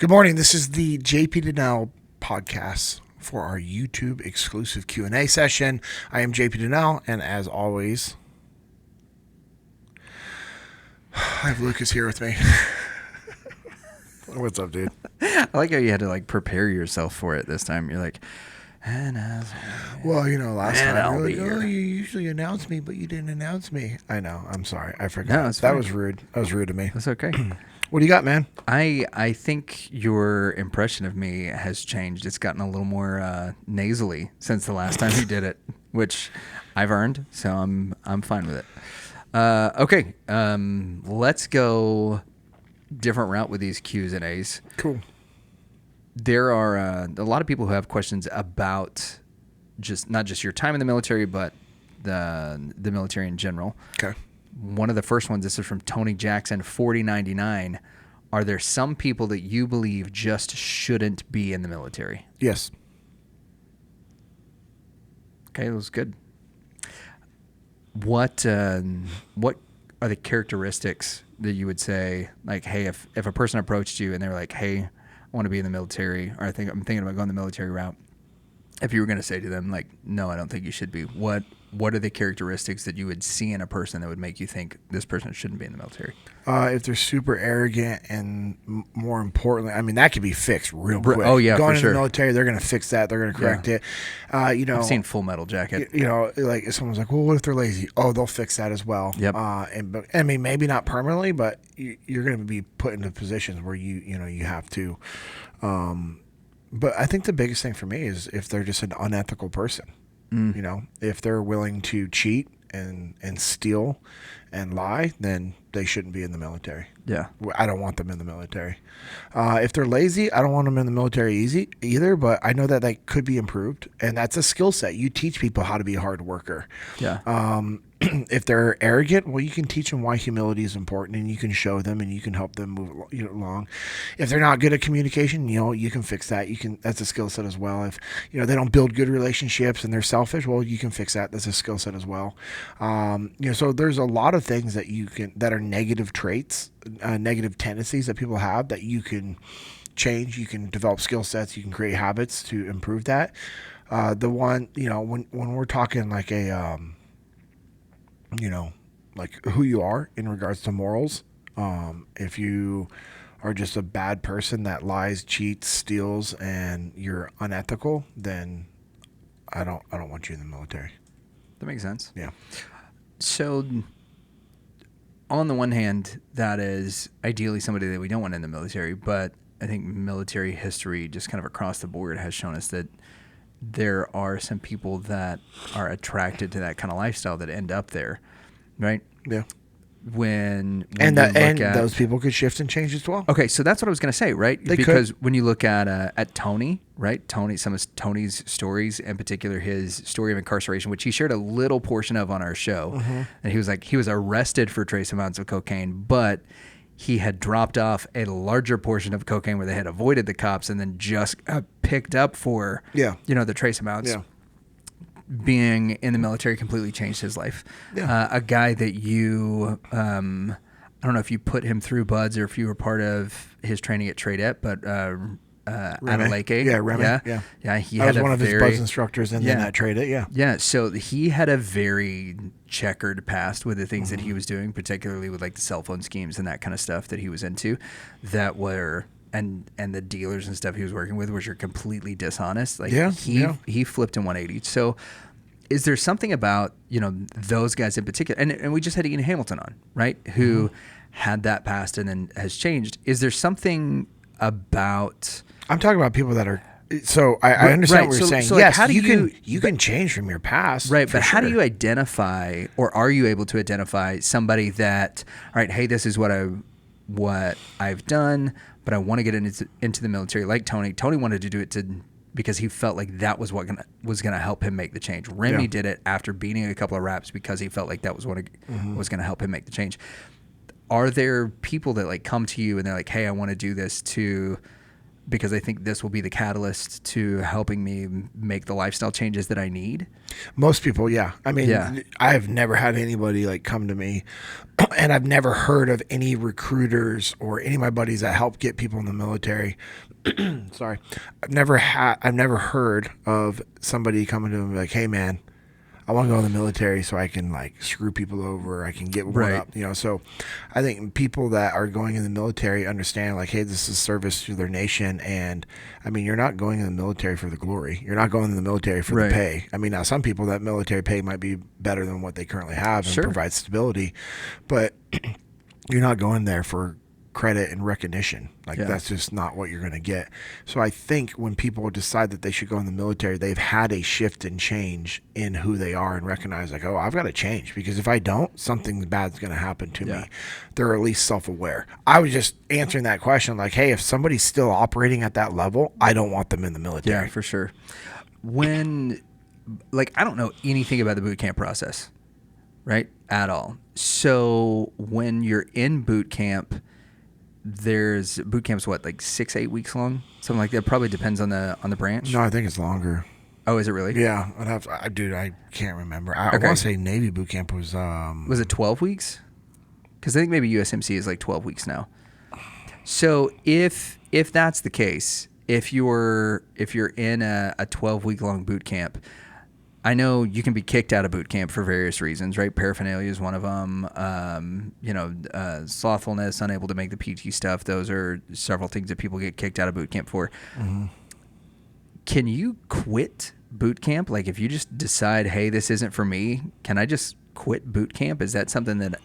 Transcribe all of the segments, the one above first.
Good morning. This is the JP Dinnell podcast for our YouTube exclusive Q&A session. I am JP Dinnell, and as always, I have Lucas here with me. What's up, dude? I like how you had to prepare yourself for it this time. You're like, well, last time I'll you be were like, here. you usually announce me, but you didn't announce me. I know. I'm sorry. I forgot. No, it's that fine. was rude. That was rude to me. That's okay. What do you got, man? I think your impression of me has changed. It's gotten a little more nasally since the last time you did it, which I've earned, so I'm fine with it. Okay, let's go different route with these Q's and A's. Cool. There are a lot of people who have questions about not just your time in the military, but the military in general. Okay. One of the first ones, this is from Tony Jackson, 4099. Are there some people that you believe just shouldn't be in the military? Yes. Okay, that was good. What are the characteristics that you would say, like, hey, if a person approached you and they were like, hey, I want to be in the military, or I'm thinking about going the military route, if you were going to say to them, like, no, I don't think you should be, what are the characteristics that you would see in a person that would make you think this person shouldn't be in the military? If they're super arrogant and more importantly, I mean, that could be fixed real quick. Oh, yeah, Going for into sure. the military, they're going to fix that. They're going to correct it. I've seen Full Metal Jacket. Like if someone's like, well, what if they're lazy? Oh, they'll fix that as well. Yep. But I mean, maybe not permanently, but you're going to be put into positions where you have to. But I think the biggest thing for me is if they're just an unethical person. If they're willing to cheat and steal and lie, then they shouldn't be in the military. Yeah. I don't want them in the military. If they're lazy, I don't want them in the military either, but I know that could be improved, and that's a skill set. You teach people how to be a hard worker. Yeah. If they're arrogant, well, you can teach them why humility is important, and you can show them, and you can help them move along. If they're not good at communication, you can fix that. That's a skill set as well. If they don't build good relationships and they're selfish, well, you can fix that. That's a skill set as well. So there's a lot of things that are negative traits, negative tendencies that people have that you can change. You can develop skill sets. You can create habits to improve that. The one, when we're talking like a like who you are in regards to morals. If you are just a bad person that lies, cheats, steals, and you're unethical, then I don't want you in the military. That makes sense. Yeah. So on the one hand, that is ideally somebody that we don't want in the military, but I think military history just kind of across the board has shown us that there are some people that are attracted to that kind of lifestyle that end up there, right? Yeah. When those people could shift and change as well. Okay, so that's what I was going to say, right? They because when you look at Tony, right? Some of Tony's stories, in particular his story of incarceration, which he shared a little portion of on our show, and he was arrested for trace amounts of cocaine, but he had dropped off a larger portion of cocaine where they had avoided the cops and then just picked up for the trace amounts. Yeah. Being in the military completely changed his life. Yeah. A guy that you, I don't know if you put him through BUDS or if you were part of his training at Tradette, but Adeleke. Yeah, Remy. Yeah. He I was had one of his BUDS instructors and then at Tradette. Yeah. Yeah. So he had a very checkered past with the things that he was doing, particularly with like the cell phone schemes and that kind of stuff that he was into, that were. And the dealers and stuff he was working with, which are completely dishonest. He flipped in 180. So is there something about, those guys in particular, and we just had Ian Hamilton on, right, who had that past and then has changed. Is there something about... I'm talking about people that are... So I understand what you're saying. So yes, how do you can change from your past. Right, but how do you identify, or are you able to identify somebody that, all right, hey, this is what I've done, but I want to get into the military, like Tony. Tony wanted to do it because he felt like that was what was going to help him make the change. Remy did it after beating a couple of raps because he felt like that was what was going to help him make the change. Are there people that come to you and they're like, hey, I want to do this to because I think this will be the catalyst to helping me make the lifestyle changes that I need. Most people, yeah. I mean, Yeah. I've never had anybody like come to me, and I've never heard of any recruiters or any of my buddies that help get people in the military. Sorry, I've never heard of somebody coming to me like, "Hey, man, I want to go in the military so I can like screw people over. I can get one Right. up." So I think people that are going in the military understand like, hey, this is service to their nation. And I mean, you're not going in the military for the glory. You're not going in the military for Right. the pay. I mean, now some people, that military pay might be better than what they currently have and Sure. provide stability, but you're not going there for credit and recognition. Like Yeah. that's just not what you're going to get. So I think when people decide that they should go in the military, they've had a shift and change in who they are and recognize like, oh, I've got to change, because if I don't, something bad's going to happen to Yeah. me. They're at least self-aware. I was just answering that question like, hey, if somebody's still operating at that level, I don't want them in the military. Yeah, for sure. When, like, I don't know anything about the boot camp process, right? At all. So when you're in boot camp, there's boot camp's what, like 6-8 weeks long, something like that. Probably depends on the branch. No, I think it's longer. Oh, is it really? Yeah, dude, I can't remember. I Okay. want to say Navy boot camp was Was it 12 weeks? Because I think maybe USMC is like 12 weeks now. So if that's the case, if you're in a 12-week long boot camp, I know you can be kicked out of boot camp for various reasons, right? Paraphernalia is one of them. Slothfulness, unable to make the PT stuff. Those are several things that people get kicked out of boot camp for. Mm-hmm. Can you quit boot camp? Like if you just decide, hey, this isn't for me, can I just quit boot camp? Is that something that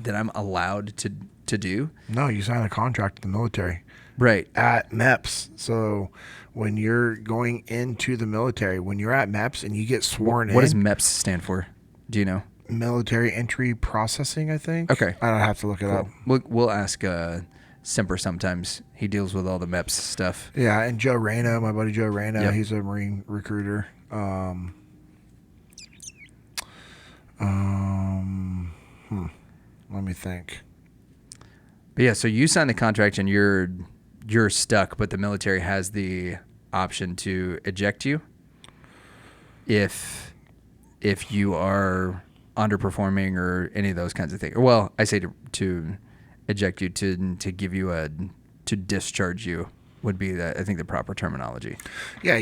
I'm allowed to do? No, you sign a contract with the military. Right. At MEPS. So when you're going into the military, when you're at MEPS and you get sworn in. What does MEPS stand for? Do you know? Military Entry Processing, I think. Okay. I don't have to look it up. We'll ask Semper sometimes. He deals with all the MEPS stuff. Yeah, and Joe Reyna, my buddy Joe Reyna, Yep. he's a Marine recruiter. Let me think. But yeah, so you sign the contract and you're stuck, but the military has the option to eject you if you are underperforming or any of those kinds of things. Well, I say to eject you, to give you to discharge you would be I think the proper terminology. Yeah,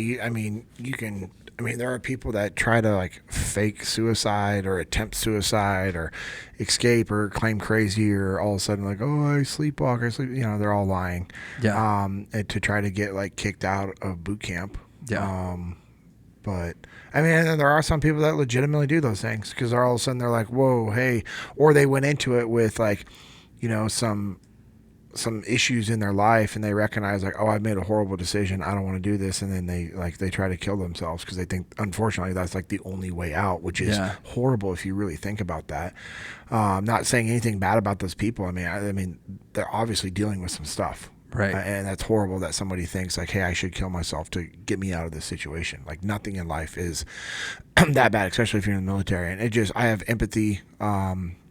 there are people that try to like fake suicide or attempt suicide or escape or claim crazy or all of a sudden like, oh, I sleepwalk, they're all lying. Yeah. And to try to get like kicked out of boot camp. Yeah. But I mean, there are some people that legitimately do those things because all of a sudden they're like, whoa, hey, or they went into it with like, some issues in their life and they recognize like, oh, I've made a horrible decision, I don't want to do this, and then they try to kill themselves because they think unfortunately that's like the only way out, which is horrible if you really think about that. Not saying anything bad about those people. I mean they're obviously dealing with some stuff, right? And that's horrible that somebody thinks like, hey, I should kill myself to get me out of this situation. Like nothing in life is that bad, especially if you're in the military. And I have empathy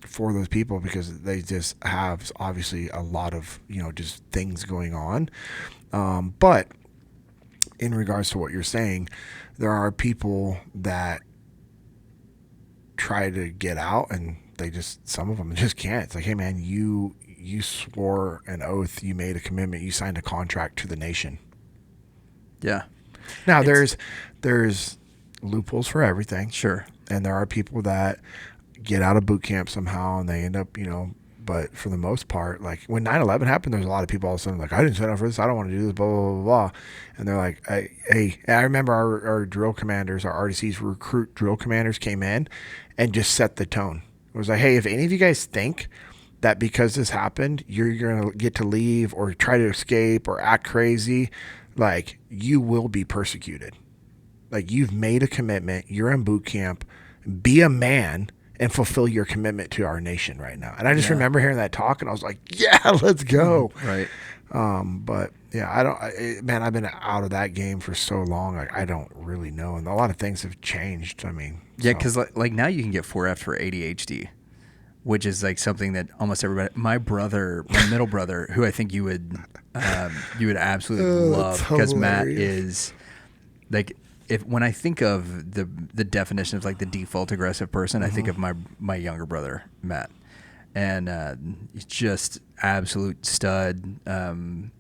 for those people because they just have obviously a lot of just things going on, but in regards to what you're saying, there are people that try to get out and some of them just can't. It's like, hey man, you swore an oath, you made a commitment, you signed a contract to the nation. Yeah. Now there's loopholes for everything, sure, and there are people that get out of boot camp somehow and they end up, but for the most part, like when 9/11 happened, there's a lot of people all of a sudden like, I didn't sign up for this, I don't want to do this, blah, blah, blah, blah. And they're like, hey, I remember our drill commanders, our RDC's recruit drill commanders came in and just set the tone. It was like, hey, if any of you guys think that because this happened, you're going to get to leave or try to escape or act crazy, like you will be persecuted. Like you've made a commitment, you're in boot camp, be a man and fulfill your commitment to our nation right now. And I just remember hearing that talk and I was like, yeah, let's go. Right. But yeah, I've been out of that game for so long. Like, I don't really know. And a lot of things have changed. I mean, yeah. Cause like now you can get 4F for ADHD. which is like something that almost everybody. My middle brother, who I think you would absolutely love, because Matt is like, when I think of the definition of like the default aggressive person, I think of my younger brother Matt, and he's just absolute stud,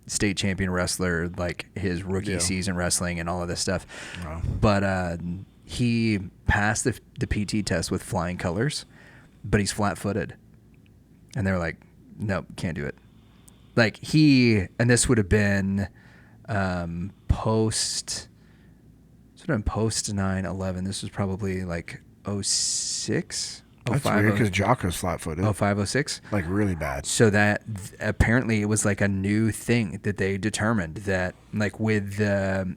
state champion wrestler, like his rookie season wrestling and all of this stuff. Wow. But he passed the PT test with flying colors, but he's flat-footed, and they're like, nope, can't do it. Like and this would have been post 9/11. This was probably like 06, That's 05, weird because Jocko's flat-footed. 05, 06. Like really bad. So that apparently it was like a new thing that they determined that like with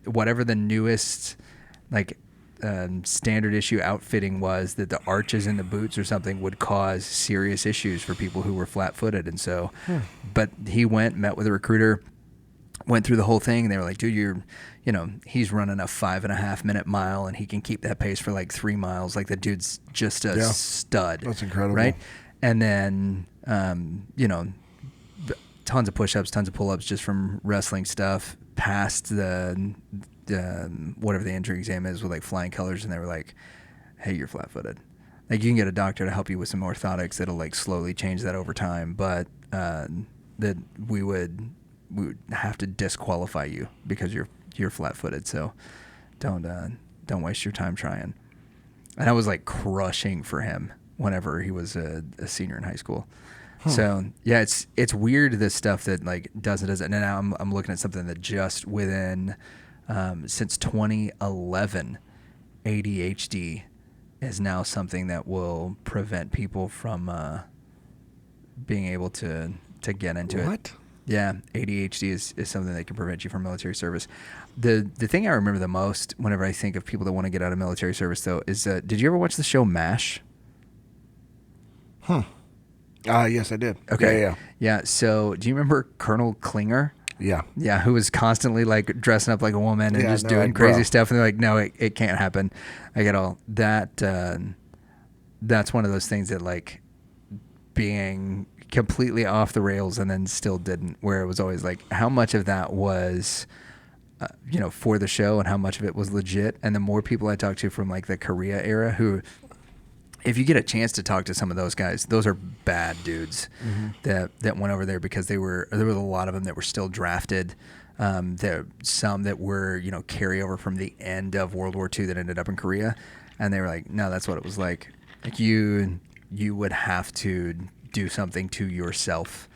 whatever the newest like standard issue outfitting was, that the arches in the boots or something would cause serious issues for people who were flat-footed. And so, but he met with a recruiter, went through the whole thing, and they were like, dude, he's running a 5.5 minute mile and he can keep that pace for like 3 miles. Like the dude's just a stud. That's incredible. Right. And then, tons of push-ups, tons of pull-ups just from wrestling stuff, past the whatever the injury exam is with like flying colors. And they were like, hey, you're flat-footed. Like you can get a doctor to help you with some orthotics that'll like slowly change that over time. But, that we would have to disqualify you because you're flat-footed. So don't waste your time trying. And I was like crushing for him whenever he was a senior in high school. So yeah, it's weird, this stuff that like doesn't. And now I'm looking at something that just within since 2011, ADHD is now something that will prevent people from being able to get into it. What? Yeah, ADHD is something that can prevent you from military service. The thing I remember the most whenever I think of people that want to get out of military service, though, is did you ever watch the show MASH? Yes, I did. Okay. Yeah. So do you remember Colonel Klinger? Yeah. Yeah, who was constantly like dressing up like a woman and just doing like, crazy bro. stuff. And they're like, no, it can't happen. I get all that. That's one of those things that like being completely off the rails and then still didn't, where it was always like how much of that was for the show and how much of it was legit. And the more people I talked to from like the Korea era, who, if you get a chance to talk to some of those guys, those are bad dudes that went over there because there was a lot of them that were still drafted. There some that were carryover from the end of World War II that ended up in Korea, and they were like, no, that's what it was like. Like you would have to do something to yourself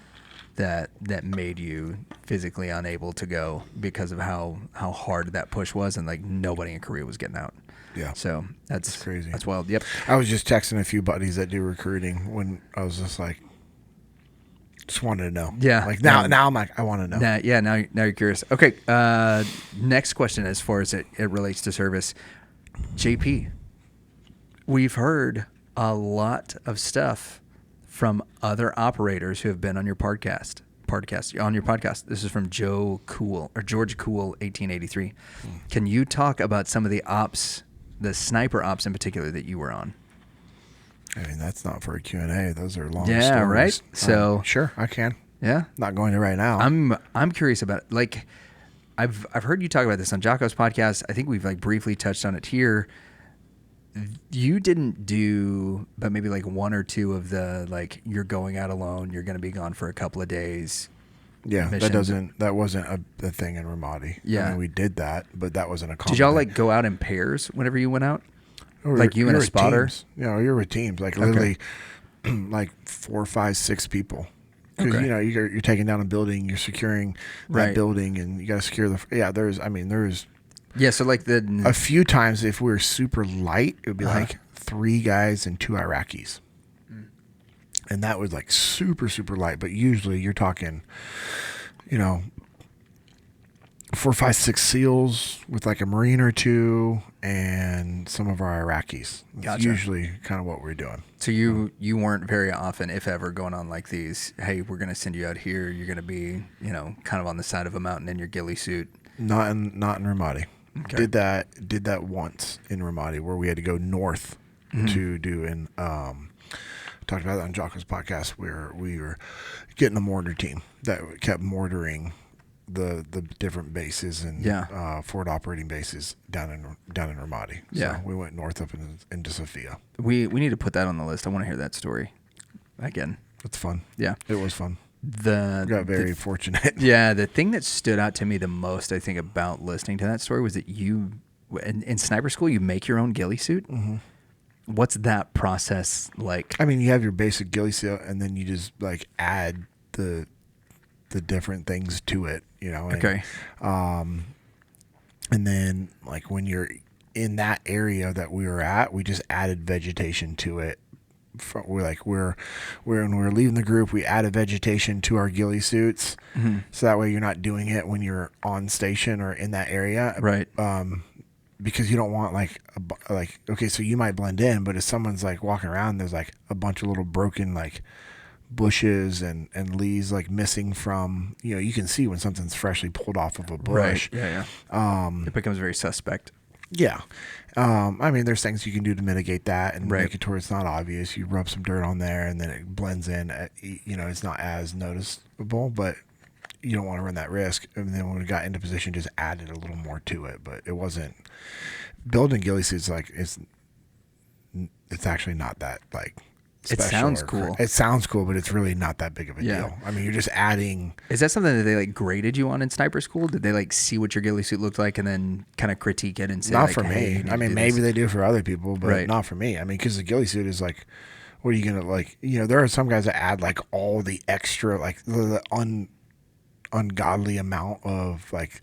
that made you physically unable to go because of how hard that push was, and like nobody in Korea was getting out. Yeah. So that's crazy. That's wild. Yep. I was just texting a few buddies that do recruiting when I was just like, just wanted to know. Yeah. Like now I'm like, I want to know. Now you're curious. Okay. Next question, as far as it relates to service, JP, we've heard a lot of stuff from other operators who have been on your podcast. This is from George Cool, 1883. Can you talk about some of the ops, the sniper ops in particular, that you were on? I mean, that's not for a Q&A. Those are long yeah, stories. Right? So sure, I can. Yeah. Not going to right now. I'm curious about it. Like I've heard you talk about this on Jocko's podcast. I think we've like briefly touched on it here. You didn't do, but maybe like one or two of the like you're going out alone, you're going to be gone for a couple of days. Yeah, missions. that wasn't a thing in Ramadi. Yeah, I mean, we did that, but that wasn't a common Did y'all thing. like go out in pairs whenever you went out? Or like you and a spotter? Teams. Yeah, you're with teams. Like literally, like 4, 5, 6 people. Because you're taking down a building, you're securing that building, and you got to secure the. Yeah, there's. Yeah, so like a few times if we were super light, it would be like 3 guys and 2 Iraqis. And that was like super, super light. But usually you're talking, 4, 5, 6 SEALs with like a Marine or 2 and some of our Iraqis. That's Gotcha. usually kind of what we're doing. So you weren't very often, if ever, going on like these, hey, we're going to send you out here. You're going to be, kind of on the side of a mountain in your ghillie suit. Not in Ramadi. Okay. Did that once in Ramadi where we had to go north to do to talked about that on Jocko's podcast, where we were getting a mortar team that kept mortaring the different bases and forward operating bases down in Ramadi. So we went north up into Sophia. We need to put that on the list. I want to hear that story again. It's fun. Yeah, it was fun. Got very fortunate. Yeah, the thing that stood out to me the most, I think, about listening to that story was that you, in sniper school, you make your own ghillie suit. Mm-hmm. What's that process like? I mean, you have your basic ghillie suit, and then you just like add the different things to it, you know. And, okay. And then like when you're in that area that we were at, we just added vegetation to it. When we're leaving the group, we added vegetation to our ghillie suits, so that way you're not doing it when you're on station or in that area, right? Because you don't want okay, so you might blend in, but if someone's like walking around, there's like a bunch of little broken like bushes and leaves like missing from, you know, you can see when something's freshly pulled off of a bush. Right. It becomes very suspect. Yeah. I mean, there's things you can do to mitigate that and right. make it to where it's not obvious. You rub some dirt on there and then it blends in. You know, it's not as noticeable, but you don't want to run that risk. And then when we got into position, just added a little more to it. But it wasn't building ghillie suits like it's actually not that like special. It sounds cool. It sounds cool, but it's really not that big of a deal. I mean, you're just adding. Is that something that they like graded you on in sniper school? Did they like see what your ghillie suit looked like and then kind of critique it and say, not like, for hey, me. I mean, maybe they do for other people, but right. not for me. I mean, because the ghillie suit is like, what are you gonna like? You know, there are some guys that add like all the extra, like the ungodly amount of like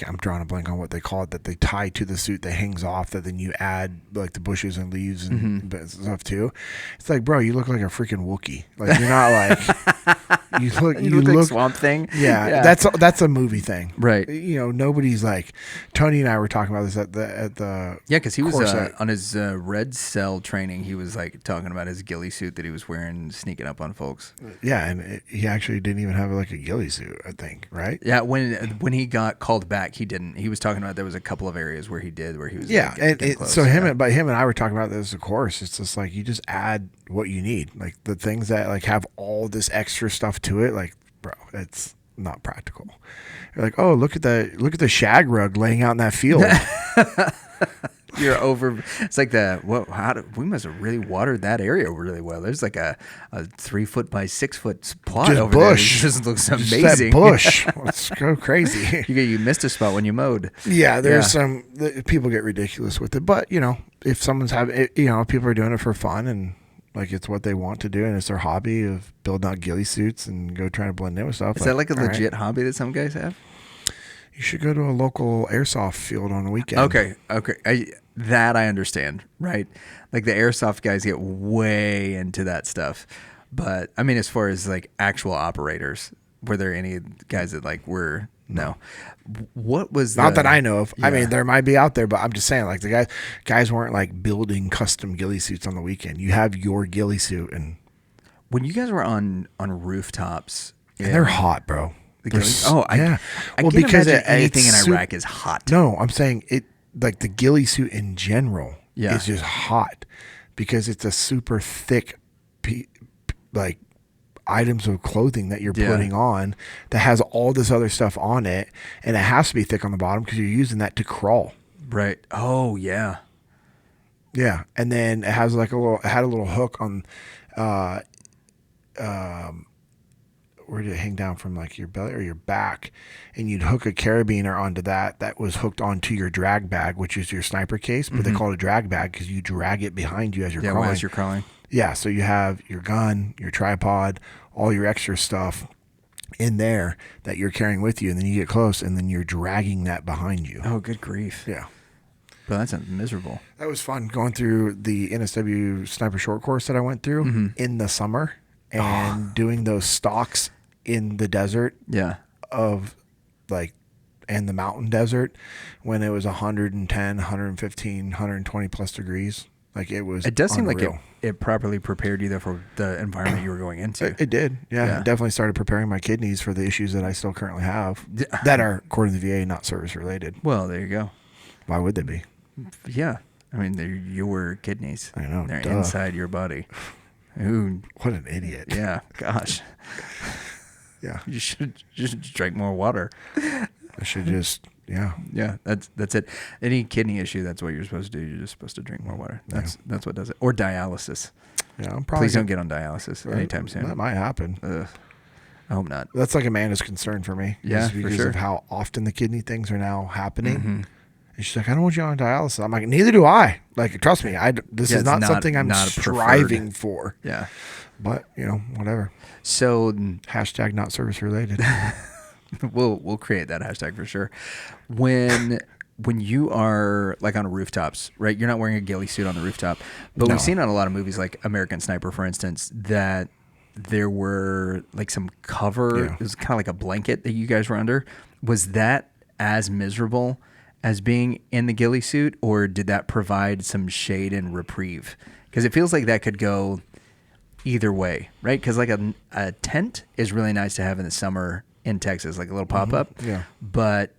I'm drawing a blank on what they call it, that they tie to the suit that hangs off, that then you add like the bushes and leaves and stuff too. It's like, bro, you look like a freaking Wookiee. Like you're not like you look like Swamp Thing. Yeah, that's a movie thing, right? You know, nobody's like Tony and I were talking about this at the because he was on his red cell training. He was like talking about his ghillie suit that he was wearing, sneaking up on folks. Yeah, and he actually didn't even have like a ghillie suit, I think, right? Yeah, when he got called back, he didn't. He was talking about there was a couple of areas where he was yeah, like, and close, him and I were talking about this. Of course, it's just like you just add what you need, like the things that like have all this extra stuff to it. Like, bro, it's not practical. You're like, oh, look at the shag rug laying out in that field. You're over. It's like we must have really watered that area really well. There's like a 3 foot by 6 foot plot just over bush. there. It just looks amazing. Just that bush. Let's go crazy. You missed a spot when you mowed. Yeah, there's some people get ridiculous with it, but you know, if someone's people are doing it for fun and like it's what they want to do and it's their hobby of building out ghillie suits and go trying to blend in with stuff. Is that like a legit hobby that some guys have? You should go to a local airsoft field on the weekend. Okay. I understand, right? Like the airsoft guys get way into that stuff. But I mean, as far as like actual operators, were there any guys that like were, no. What was not that I know of. Yeah. I mean, there might be out there, but I'm just saying like the guys weren't like building custom ghillie suits on the weekend. You have your ghillie suit. And when you guys were on rooftops, and they're hot, bro. Yeah. Well, because anything in Iraq is hot. No, I'm saying it. Like the ghillie suit in general is just hot because it's a super thick, like items of clothing that you're putting on that has all this other stuff on it, and it has to be thick on the bottom because you're using that to crawl. Right. Oh yeah. Yeah, and then it has like it had a little hook on, where did it hang down from, like your belly or your back, and you'd hook a carabiner onto that was hooked onto your drag bag, which is your sniper case, but they call it a drag bag because you drag it behind you as you're crawling. As you're crawling. Yeah, so you have your gun, your tripod, all your extra stuff in there that you're carrying with you, and then you get close, and then you're dragging that behind you. Oh, good grief. Yeah. Well, that's miserable. That was fun going through the NSW sniper short course that I went through in the summer and doing those stalks in the desert of like, and the mountain desert when it was 110, 115, 120 plus degrees. Like it was It does seem unreal. like it properly prepared you though for the environment you were going into. It did. Yeah. It definitely started preparing my kidneys for the issues that I still currently have that are, according to the VA, not service related. Well, there you go. Why would they be? Yeah. I mean, they're your kidneys. I know. They're duh. inside your body. Ooh, What an idiot. yeah. Gosh. Yeah. You should just drink more water. I should just, yeah. Yeah, that's it. Any kidney issue, that's what you're supposed to do. You're just supposed to drink more water. That's what does it. Or dialysis. Yeah, I'm probably. Please don't get on dialysis anytime soon. That might happen. Ugh. I hope not. That's like Amanda's concern for me. Yeah, because for sure. of how often the kidney things are now happening. Mm-hmm. And she's like, I don't want you on dialysis. I'm like, neither do I. Like, trust me, this is not something I'm striving for. Yeah. But, whatever. So Hashtag not service related. we'll create that hashtag for sure. When you are like on rooftops, right? You're not wearing a ghillie suit on the rooftop, but No. we've seen on a lot of movies like American Sniper, for instance, that there were like some cover. Yeah. It was kind of like a blanket that you guys were under. Was that as miserable as being in the ghillie suit, or did that provide some shade and reprieve? Because it feels like that could go either way, right? Because like a tent is really nice to have in the summer in Texas, like a little pop-up. Yeah. But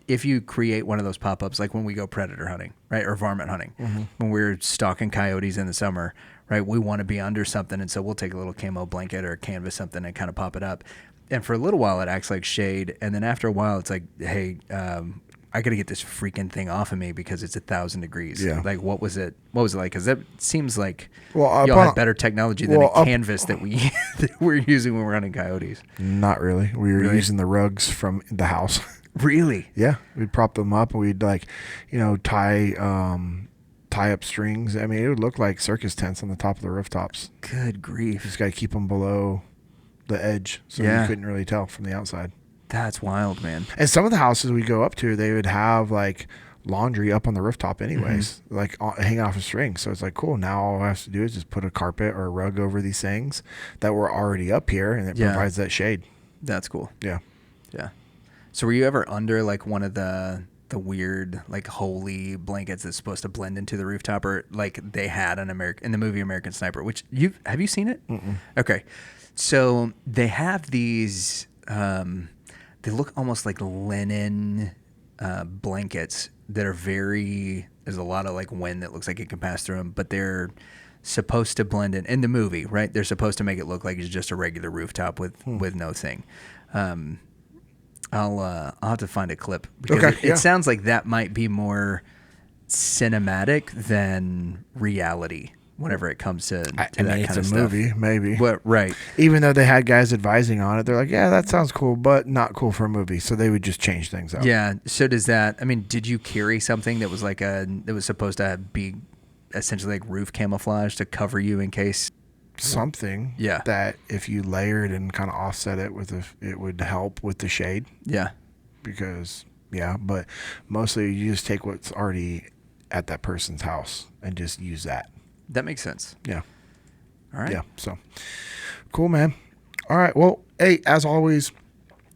if you create one of those pop-ups, like when we go predator hunting, right, or varmint hunting, when we're stalking coyotes in the summer, right, we want to be under something, and so we'll take a little camo blanket or canvas something and kind of pop it up. And for a little while, it acts like shade, and then after a while, it's like, hey, I got to get this freaking thing off of me because it's 1,000 degrees. Yeah. Like, what was it like? Because that seems like Well, y'all had better technology than a canvas that we're using when we're hunting coyotes. Not really. We were Really? using the rugs from the house. Really? Yeah. We'd prop them up and we'd tie up strings. I mean, it would look like circus tents on the top of the rooftops. Good grief. Just got to keep them below the edge so you couldn't really tell from the outside. That's wild, man. And some of the houses we go up to, they would have like laundry up on the rooftop anyways, like hanging off a string. So it's like, cool. Now all I have to do is just put a carpet or a rug over these things that were already up here, and it provides that shade. That's cool. Yeah. Yeah. So were you ever under like one of the weird like holy blankets that's supposed to blend into the rooftop, or like they had in the movie American Sniper, which have you seen it? Mm-mm. Okay. So they have these they look almost like linen blankets that are there's a lot of like wind that looks like it can pass through them, but they're supposed to blend in the movie, right? They're supposed to make it look like it's just a regular rooftop with no thing. I'll have to find a clip because it sounds like that might be more cinematic than reality whenever it comes to that kind of stuff. It's a movie, maybe. But, right. Even though they had guys advising on it, they're like, yeah, that sounds cool, but not cool for a movie. So they would just change things up. Yeah. So does that, I mean, did you carry something that was that was supposed to be essentially like roof camouflage to cover you in case? Something that if you layered and kind of offset it it would help with the shade. Yeah. Because, but mostly you just take what's already at that person's house and just use that. That makes sense. Yeah. All right. Yeah. So cool, man. All right. Well, hey, as always,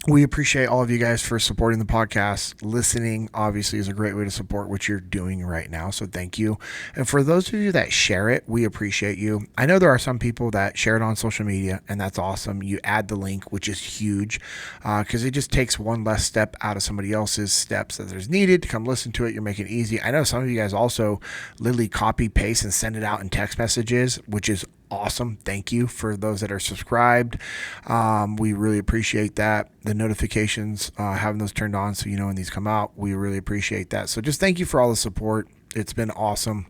we appreciate all of you guys for supporting the podcast. Listening, obviously, is a great way to support what you're doing right now. So thank you. And for those of you that share it, we appreciate you. I know there are some people that share it on social media, and that's awesome. You add the link, which is huge, because it just takes one less step out of somebody else's steps that there's needed to come listen to it. You're making it easy. I know some of you guys also literally copy, paste, and send it out in text messages, which is awesome. Thank you for those that are subscribed. We really appreciate that. The notifications, having those turned on so you know when these come out, we really appreciate that. So just thank you for all the support. It's been awesome.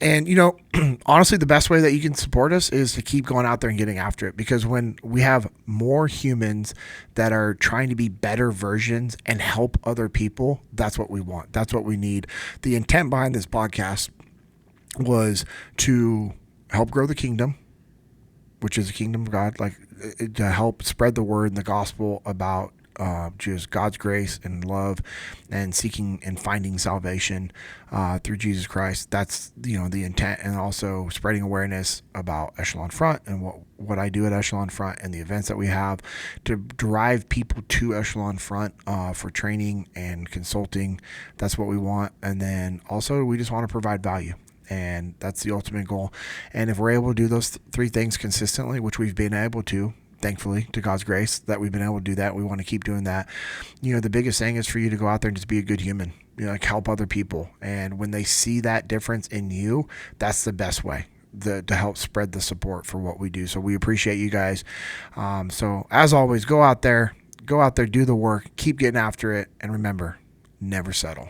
And, honestly, the best way that you can support us is to keep going out there and getting after it, because when we have more humans that are trying to be better versions and help other people, that's what we want. That's what we need. The intent behind this podcast was to help grow the kingdom, which is the kingdom of God, to help spread the word and the gospel about just God's grace and love and seeking and finding salvation through Jesus Christ. That's, the intent, and also spreading awareness about Echelon Front and what I do at Echelon Front and the events that we have to drive people to Echelon Front for training and consulting. That's what we want. And then also we just want to provide value. And that's the ultimate goal. And if we're able to do those three things consistently, which we've been able to thankfully, to God's grace, that we've been able to do that. We want to keep doing that. The biggest thing is for you to go out there and just be a good human, like help other people. And when they see that difference in you, that's the best way to help spread the support for what we do. So we appreciate you guys. So as always, go out there, do the work, keep getting after it. And remember, never settle.